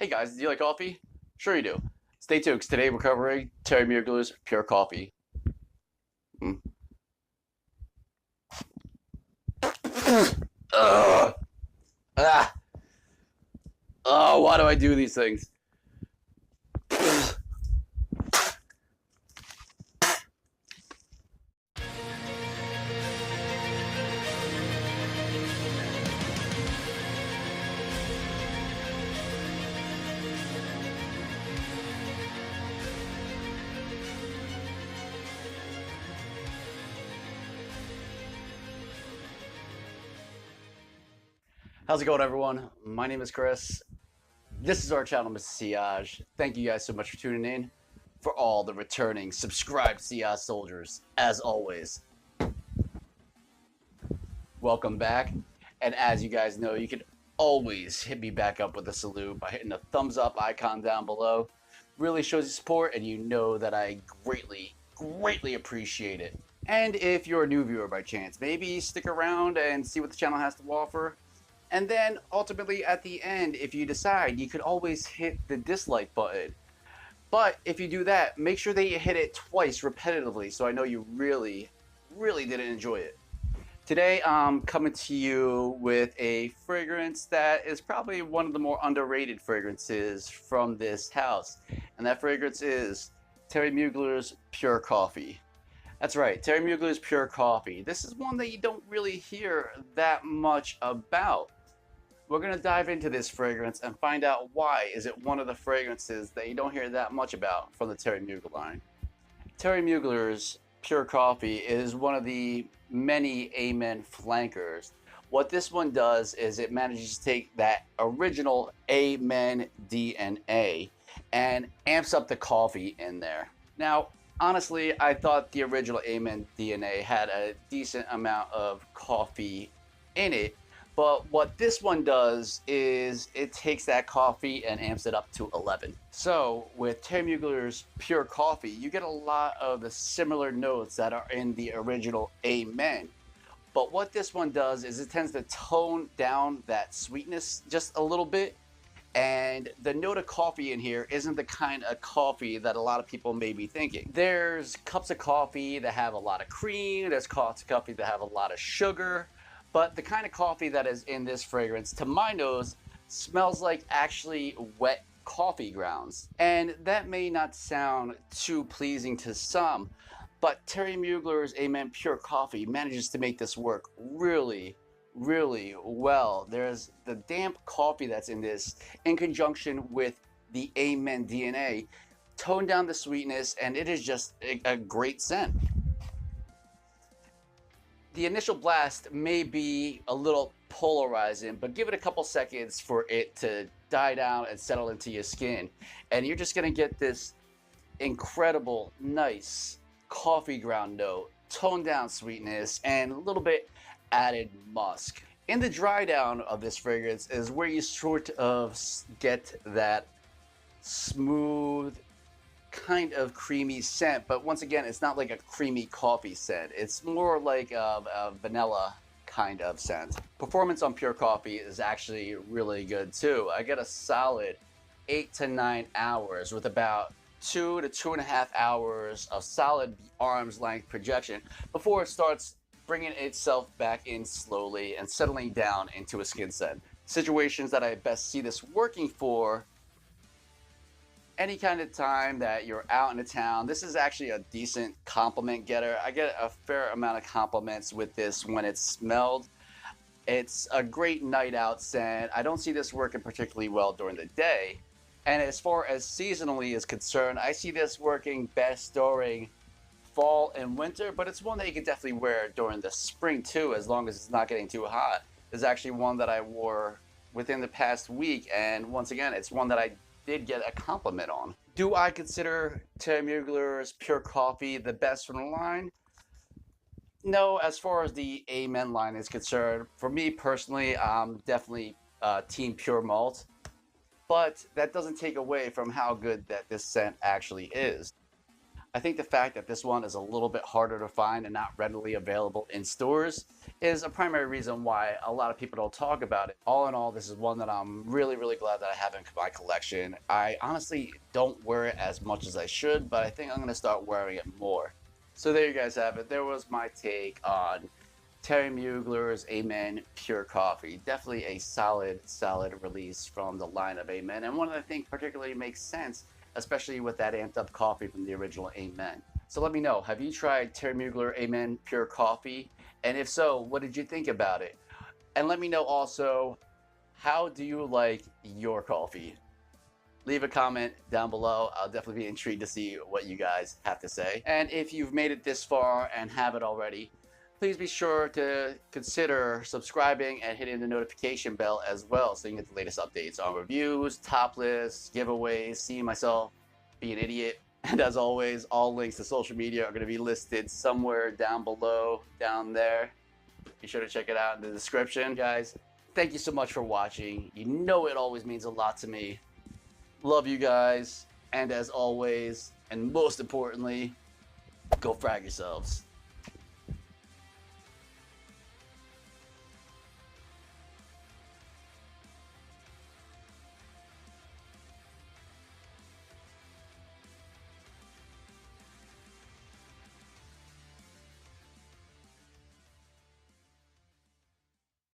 Hey guys, do you like coffee? Sure you do. Stay tuned, 'cause today we're covering Terry Mugler's Pure Coffee. Mm. Ugh. Ah. Oh, why do I do these things? How's it going, everyone? My name is Chris. This is our channel, Mr. Sillage. Thank you guys so much for tuning in. For all the returning subscribed Sillage soldiers, as always, welcome back. And as you guys know, you can always hit me back up with a salute by hitting the thumbs up icon down below. Really shows your support, and you know that I greatly appreciate it. And if you're a new viewer by chance, maybe stick around and see what the channel has to offer. And then ultimately at the end, if you decide, you could always hit the dislike button. But if you do that, make sure that you hit it twice repetitively so I know you really didn't enjoy it. Today I'm coming to you with a fragrance that is probably one of the more underrated fragrances from this house. And that fragrance is Terry Mugler's Pure Coffee. That's right, Terry Mugler's Pure Coffee. This is one that you don't really hear that much about. We're going to dive into this fragrance and find out why is it one of the fragrances that you don't hear that much about from the Terry Mugler line. Terry Mugler's Pure Coffee is one of the many Amen flankers. What this one does is it manages to take that original Amen DNA and amps up the coffee in there. Now, honestly, I thought the original Amen DNA had a decent amount of coffee in it, but what this one does is it takes that coffee and amps it up to 11. So with Terry Mugler's Pure Coffee, you get a lot of the similar notes that are in the original Amen. But what this one does is it tends to tone down that sweetness just a little bit. And the note of coffee in here isn't the kind of coffee that a lot of people may be thinking. There's cups of coffee that have a lot of cream, there's cups of coffee that have a lot of sugar, but the kind of coffee that is in this fragrance, to my nose, smells like actually wet coffee grounds. And that may not sound too pleasing to some, but Terry Mugler's Amen Pure Coffee manages to make this work really well. There's the damp coffee that's in this in conjunction with the Amen DNA, tone down the sweetness, and it is just a great scent. The initial blast may be a little polarizing, but give it a couple seconds for it to die down and settle into your skin, and you're just gonna get this incredible, nice coffee ground note, toned down sweetness, and a little bit added musk. In the dry down of this fragrance is where you sort of get that smooth, kind of creamy scent, but once again, it's not like a creamy coffee scent. It's more like a vanilla kind of scent. Performance on Pure Coffee is actually really good too. I get a solid 8 to 9 hours with about 2 to 2.5 hours of solid arm's length projection before it starts bringing itself back in slowly and settling down into a skin scent. Situations that I best see this working for: any kind of time that you're out in a town. This is actually a decent compliment getter. I get a fair amount of compliments with this when it's smelled. It's a great night out scent. I don't see this working particularly well during the day. And as far as seasonally is concerned, I see this working best during fall and winter, but it's one that you can definitely wear during the spring too, as long as it's not getting too hot. There's actually one that I wore within the past week, and once again, it's one that I did get a compliment on. Do I consider Terry Mugler's Pure Coffee the best from the line? No, as far as the Amen line is concerned, for me personally, I'm definitely Team Pure Malt, but that doesn't take away from how good that this scent actually is. I think the fact that this one is a little bit harder to find and not readily available in stores is a primary reason why a lot of people don't talk about it. All in all, this is one that I'm really, really glad that I have in my collection. I honestly don't wear it as much as I should, but I think I'm going to start wearing it more. So there you guys have it. There was my take on THIERRY Mugler's Amen Pure Coffee. Definitely a solid release from the line of Amen, and one that I think particularly makes sense, especially with that amped up coffee from the original Amen. So let me know, have you tried THIERRY Mugler Amen Pure Coffee? And if so, what did you think about it? And let me know also, how do you like your coffee? Leave a comment down below. I'll definitely be intrigued to see what you guys have to say. And if you've made it this far and haven't already, please be sure to consider subscribing and hitting the notification bell as well, so you can get the latest updates on reviews, top lists, giveaways, seeing myself be an idiot. And as always, all links to social media are going to be listed somewhere down below, down there. Be sure to check it out in the description. Guys, thank you so much for watching. You know it always means a lot to me. Love you guys. And as always, and most importantly, go frag yourselves.